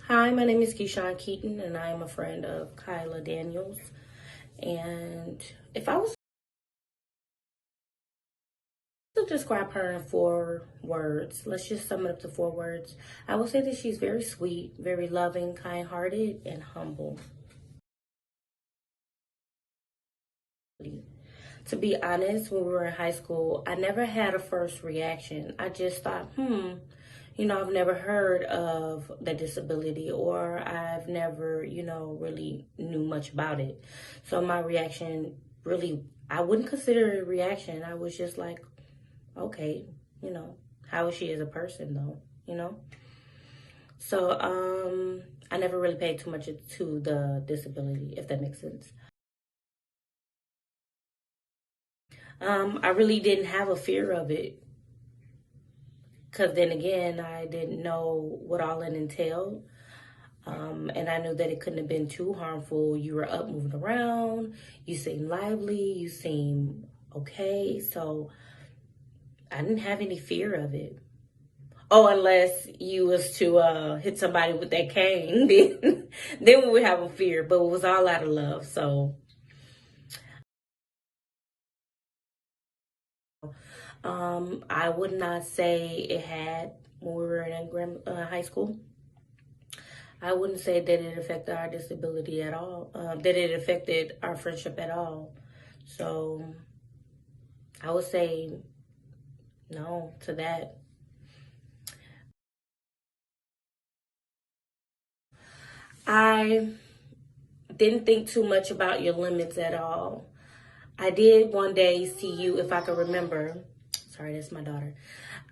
Hi, my name is Keyshawn Keaton, and I am a friend of Kyla Daniels. And if I was to describe her in 4 words, let's just sum it up to 4 words. I would say that she's very sweet, very loving, kind-hearted, and humble. To be honest, when we were in high school, I never had a first reaction. I just thought, I've never heard of the disability, or I've never, really knew much about it. So my reaction really, I wouldn't consider it a reaction. I was just like, okay, how is she as a person though, you know? So I never really paid too much to the disability, if that makes sense. I really didn't have a fear of it. Because then again, I didn't know what all it entailed. And I knew that it couldn't have been too harmful. You were up moving around, you seemed lively, you seemed okay. So I didn't have any fear of it. Oh, unless you was to hit somebody with that cane, then we would have a fear. But it was all out of love. So I would not say it had when we were in high school. I wouldn't say that it affected our disability at all, that it affected our friendship at all. So I would say no to that. I didn't think too much about your limits at all. I did one day see you, if I could remember. Sorry, that's my daughter.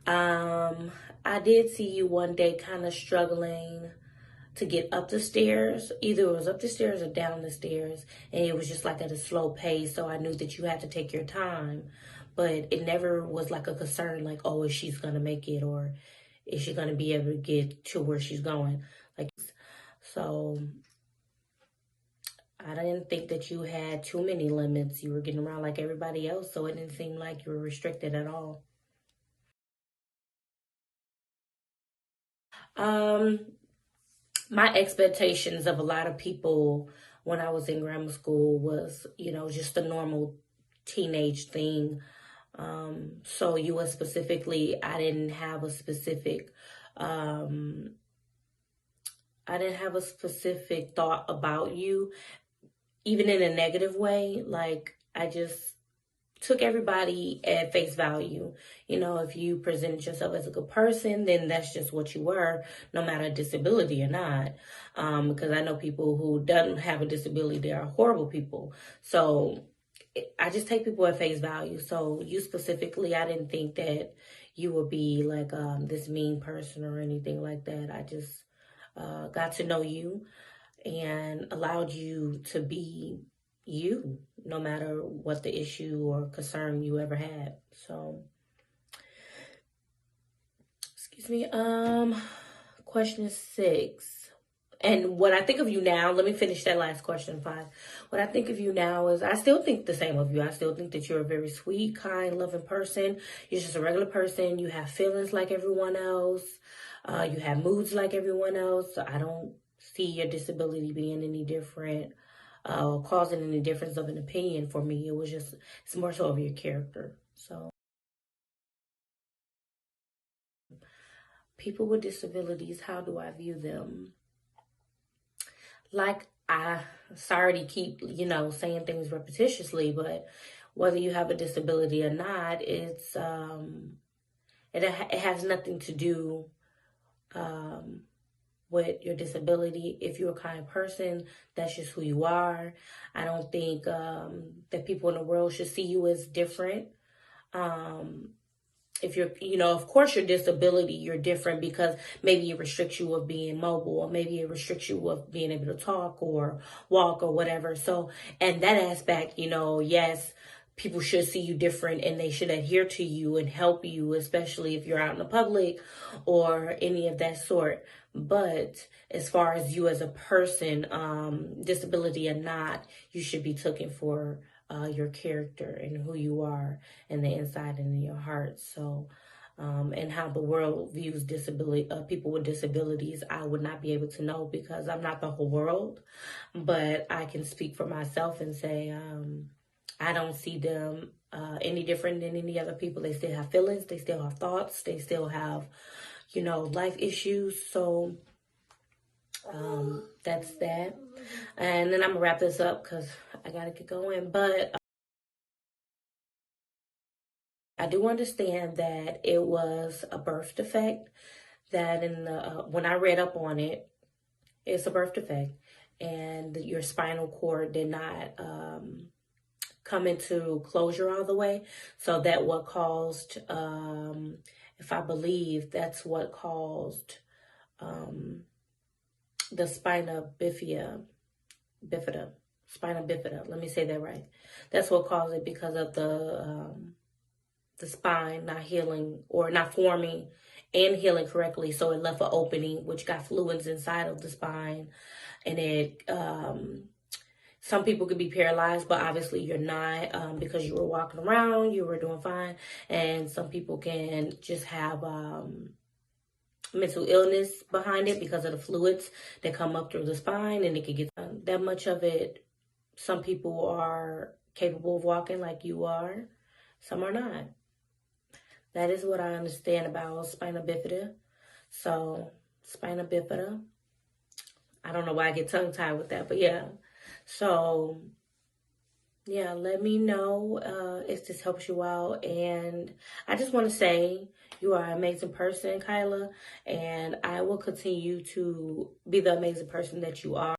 I did see you one day kind of struggling to get up the stairs. Either it was up the stairs or down the stairs, and it was just like at a slow pace. So I knew that you had to take your time, but it never was like a concern, like, oh, is she's gonna make it, or is she gonna be able to get to where she's going? Like, so I didn't think that you had too many limits. You were getting around like everybody else, so it didn't seem like you were restricted at all. Um, my expectations of a lot of people when I was in grammar school was, just a normal teenage thing. So US specifically, um, I didn't have a specific thought about you, even in a negative way. Like I just took everybody at face value. If you presented yourself as a good person, then that's just what you were, no matter disability or not. Because I know people who don't have a disability, they are horrible people. So I just take people at face value. So you specifically, I didn't think that you would be like this mean person or anything like that. I just got to know you and allowed you to be you, no matter what the issue or concern you ever had. So, excuse me. Question 6. And what I think of you now, let me finish that last question, 5. What I think of you now is I still think the same of you. I still think that you're a very sweet, kind, loving person. You're just a regular person. You have feelings like everyone else. You have moods like everyone else. So I don't see your disability being any different, causing any difference of an opinion for me. It's more so of your character. So people with disabilities, how do I view them? Like I sorry to keep, saying things repetitiously, but whether you have a disability or not, it has nothing to do um with your disability. If you're a kind person, that's just who you are. I don't think that people in the world should see you as different. Um if you're, of course your disability, you're different because maybe it restricts you of being mobile, or maybe it restricts you of being able to talk or walk or whatever. So, and that aspect, yes, people should see you different and they should adhere to you and help you, especially if you're out in the public or any of that sort. But as far as you as a person, disability or not, you should be taken for your character and who you are and the inside and in your heart. So and how the world views disability, people with disabilities, I would not be able to know because I'm not the whole world. But I can speak for myself and say I don't see them any different than any other people. They still have feelings, they still have thoughts, they still have, life issues. So that's that. And then I'm gonna wrap this up because I gotta get going. But I do understand that it was a birth defect. That when I read up on it, it's a birth defect, and your spinal cord did not come into closure all the way. So that what caused, if I believe, that's what caused the spina bifida. Let me say that right. That's what caused it, because of the spine not healing or not forming and healing correctly. So it left an opening, which got fluids inside of the spine, and it some people could be paralyzed, but obviously you're not, because you were walking around, you were doing fine. And some people can just have mental illness behind it because of the fluids that come up through the spine, and it could get that much of it. Some people are capable of walking like you are, some are not. That is what I understand about spina bifida. So, spina bifida. I don't know why I get tongue-tied with that, but yeah. So, yeah, let me know if this helps you out. And I just want to say you are an amazing person, Kyla. And I will continue to be the amazing person that you are.